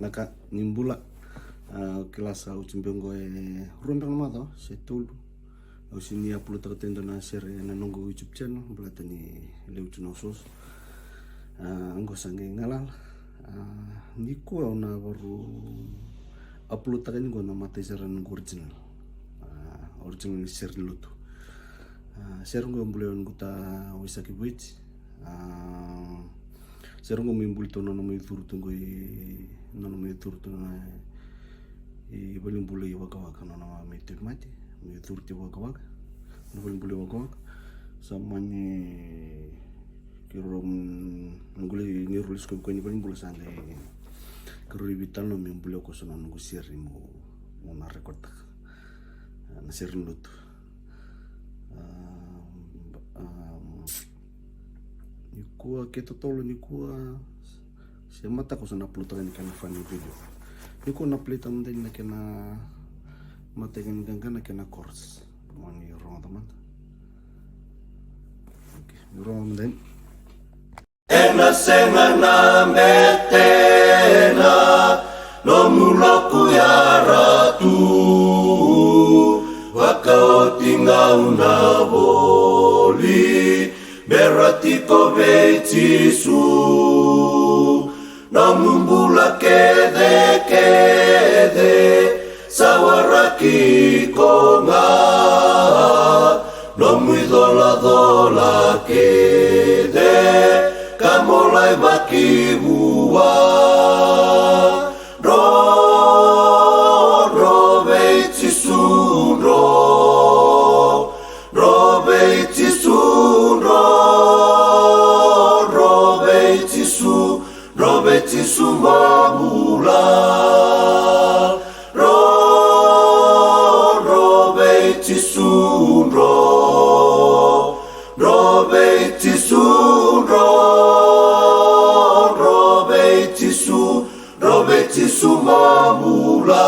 naka nimbula kilasa utimbengo rumbang mata setulu au sini upload tendo na share na nongo YouTube channel belata ni leutuno sos anggo sange ngalal niku na baru upload tadi ngo na mata saran original original share lutu share ngo buleon guta wisaki buit share ngo mimbul to no mo turtu ngo no mo turtu na i balim bule waka waka no na mete mate mi turti waka waka no balim bule waka waka samani kiro ngule ni rulis ko ni balim bule sande kiro vital no mi bule ko sono ngo share mo na record na share lutu nikua keto tolo nikua se mata ko sana upload ni kana funny video niko na play tamde na kana mata kan ganga kana course mani ro taman okay ro den ena senga na metena no mulaku ya ratu wakautinga una boli beratiko beitisu namumbula kede kede sawaraki konga nomuidola dola kede kamolai bakibua ro beitisu Robetisu mamula Robetisu mamula